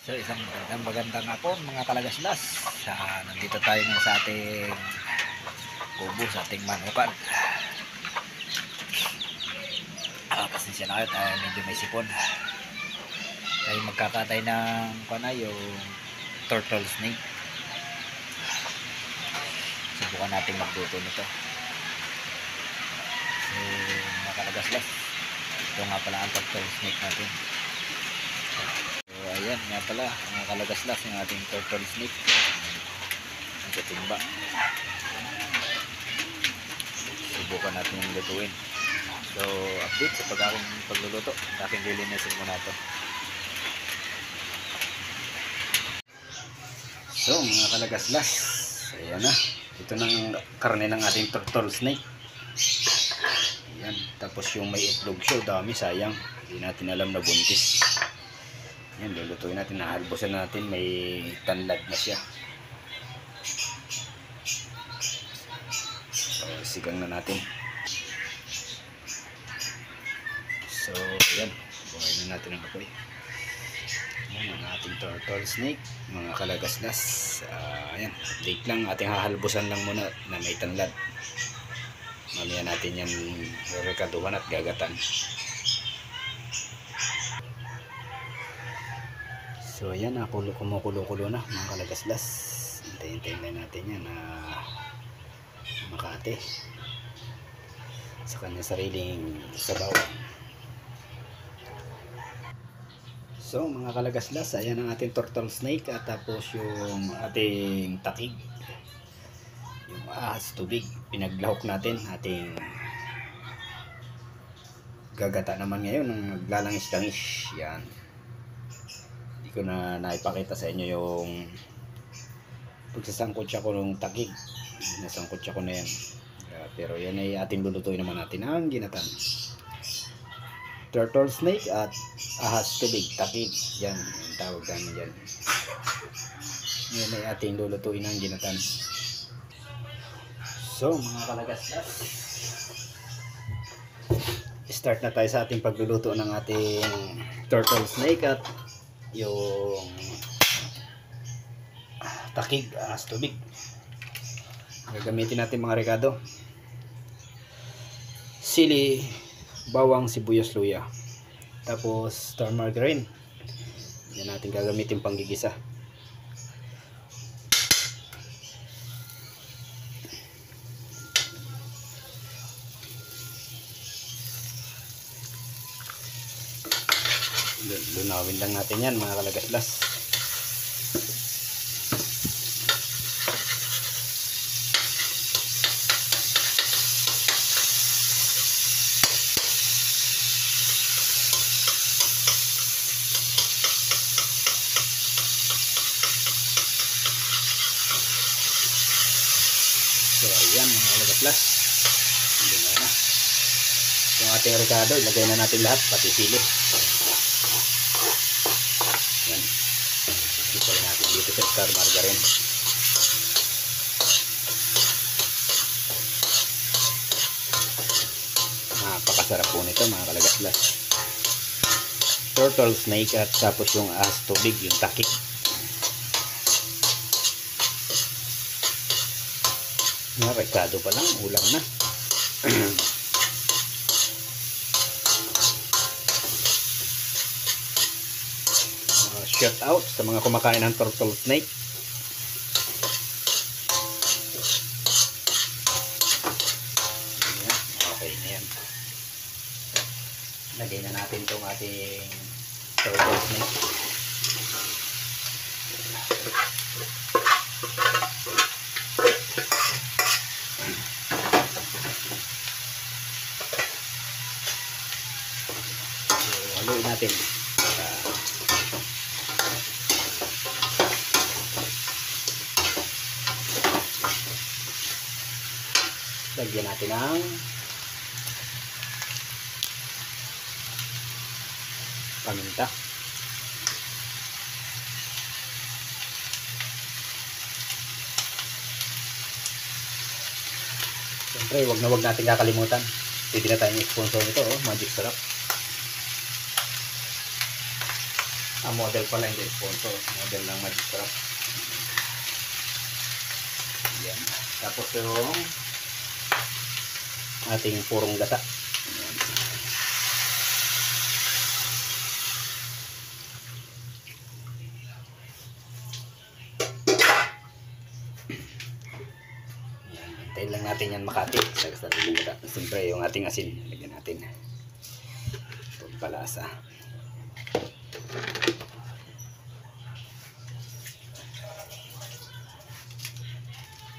So isang magandang hapon mga kalagaslas. Nandito tayo ngayon sa ating kubo, sa ating manukan. Pasensya na kayo, tayo medyo may sipon. Tayo magkakatay ng yung turtle snake. Subukan natin magluto nito. So mga kalagaslas, ito nga pala ang turtle snake natin. So ayan nga pala mga kalagaslas, yung ating turtle snake. Ang katimba. Subukan natin yung lutuin. So update sa pagluluto. Aking lilinisin muna ito. So mga kalagaslas, ayan na, ito nang karne ng ating turtle snake. Ayan. Tapos yung may itlog siya, dami, sayang, hindi natin alam na buntis. Ayan, lulutuin natin, nahalbosan natin, may tanlad na siya. So sigang na natin. So ayan, buhay na natin ang apoy. Ayan ang ating turtle snake mga kalagaslas. Ayan, update lang, ating hahalbusan lang muna na may tanlad. Mamaya natin yan rekaduhan at gagatan. So ayan, kumukulo-kulo na mga kalagaslas. Hintayin lang natin yan na makate sa kanyang sariling sabaw. So mga kalagaslas, ayan ang ating turtle snake at tapos yung ating takig, yung ahas tubig, pinaglahok natin. Ating gagata naman ngayon ng naglalangis-langis. Yan, hindi ko na naipakita sa inyo yung pagsasangkot siya ko ng takig. Nasangkot siya ko na yan. Pero yan ay ating lulutuin naman natin ang ginatan. Turtle snake at ahas tubig, takig, yan ang tawag namin dyan. Yan ay ating lulutuin ang ginatan. So mga kalagaslas, start na tayo sa ating pagluluto ng ating turtle snake at yung takig, ahas tubig. Gagamitin natin mga rekado: sili, bawang, sibuyas, luya, tapos star margarine. Yan natin gagamitin panggigisa. Lunawin lang natin yan mga kalagaslas. So ayan mga kalagaslas, hindi na yung ating rekado, ilagay na natin lahat, pati sili. Yan, ipalagay natin dito sa star margarine. Napakasarap po nito mga kalagaslas. Turtle snake at tapos yung ahas tubig, yung takik. Rekado pa lang, ulam na. Shout out sa mga kumakain ng turtle snake. Ayan, okay na yan. Lagay na natin itong ating turtle snake. Haluin natin. Lagyan natin ng paminta. Siyempre, wag natin kakalimutan. Pwede na tayong sponsor nito, Magic Sarap. Model pala, hindi sponsor. Model ng Magic Craft. Yan. Tapos yung ating purong gata. Yan. Hintayin lang natin yan makati sa sariling gata. Siyempre yung ating asin, lagyan natin pagpalasa.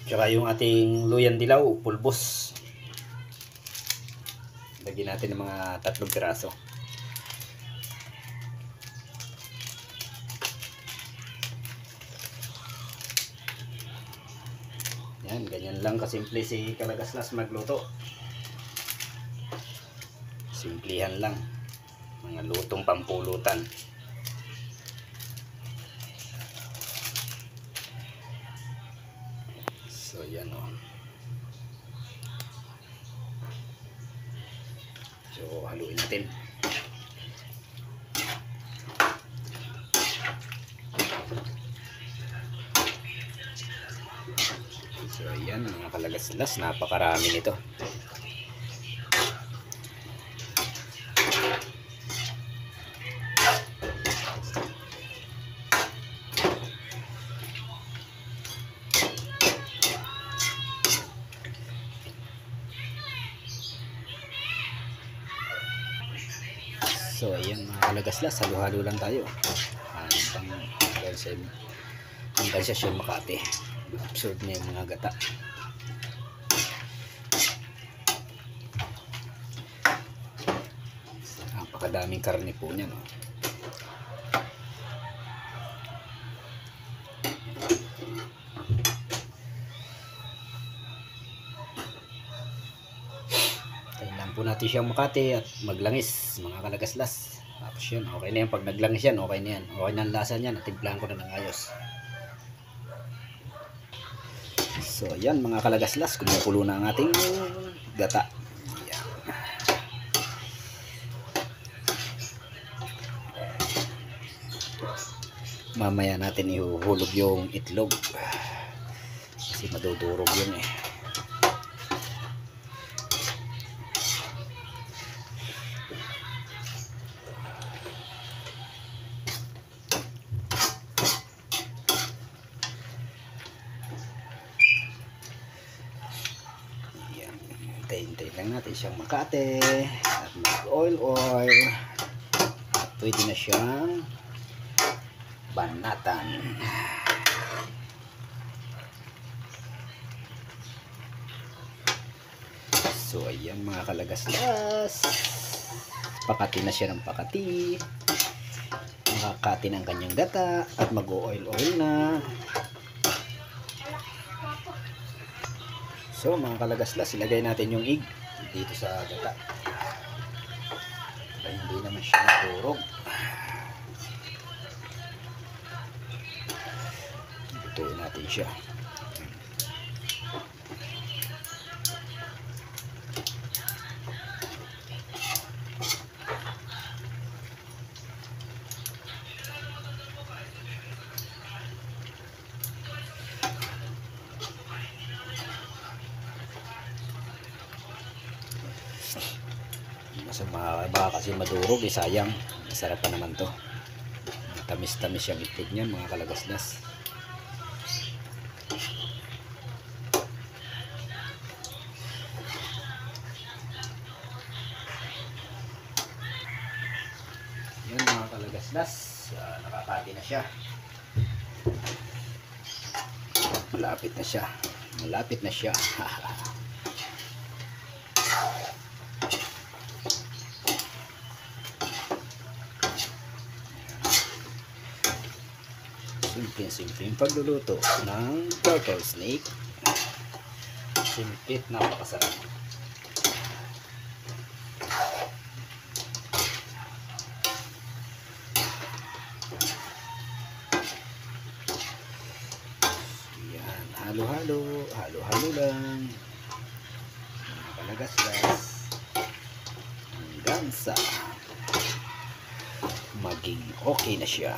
Tsaka yung ating luyan dilaw, pulbos, lagyan natin ng mga 3 piraso. Yan, ganyan lang kasimple si Kalagaslas magluto. Simplihan lang. Mga lutong pampulutan. So yan o. So haluin natin. So ayan mga Kalagaslas, napakarami nito. So ayan mga Kalagaslas, halo-halo lang tayo hanggang sa siya makati. Absorb na yung mga gata. Napakadaming karne po niya, no? Kailangan po natin siyang makati at maglangis mga Kalagaslas. Tapos yun, okay na yan. Pag naglangis yan, okay na yan. Okay na ang lasa niyan. Natimplahan ko na ng ayos. So ayan mga Kalagaslas, kumukulo na ang ating gata. Ayan. Mamaya natin ihuhulog yung itlog kasi madudurog yun eh. Hintay lang natin siyang makate at mag-oil at pwede na siyang banatan. So ayan mga Kalagaslas, pakati na siya ng pakati, makakati ng kanyang gata at mag-oil na. So mga Kalagaslas, ilagay natin yung egg dito sa gata para hindi naman siya naturog. Lutuin natin siya. Baka kasi madurog eh, sayang. Masarap pa naman to. Tamis-tamis yung itlog niyan mga Kalagaslas. Yan mga Kalagaslas, nakakati na siya. Malapit na siya. Malapit na siya. Simpleng pagluluto ng turtle snake. Simple, napakasarap. Yan, halo-halo lang. Mga Kalagaslas, hanggang sa maging okay na siya.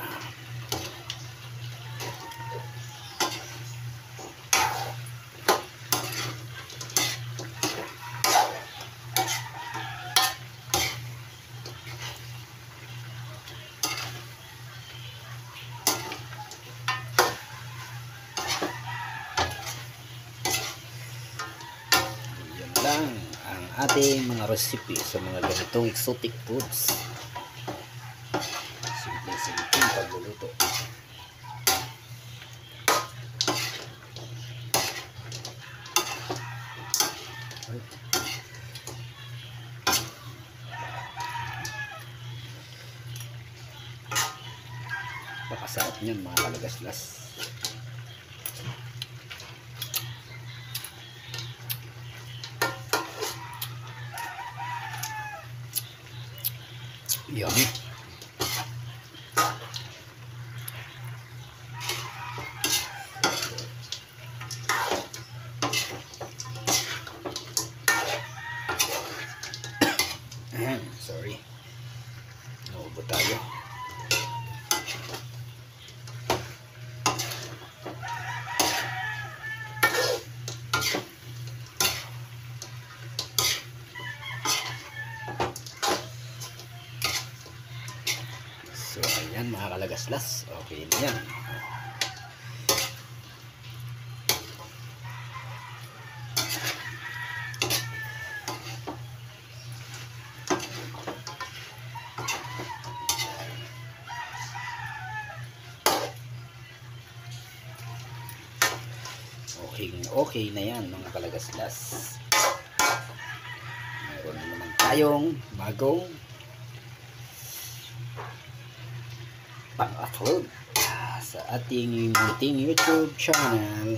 Lang ang ating mga recipe sa mga ganitong exotic foods. Simple pagluluto. Pakasarap niyan mga kalagaslas. Yummy. Sorry. Naubo tayo. So, ayan mga kalagaslas. Okay na yan. Okay na yan mga kalagaslas. Mayroon na naman tayong bagong pang-upload sa ating munting YouTube channel.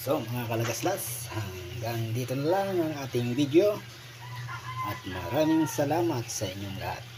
So mga kalagaslas, hanggang dito na lang ang ating video at maraming salamat sa inyong lahat.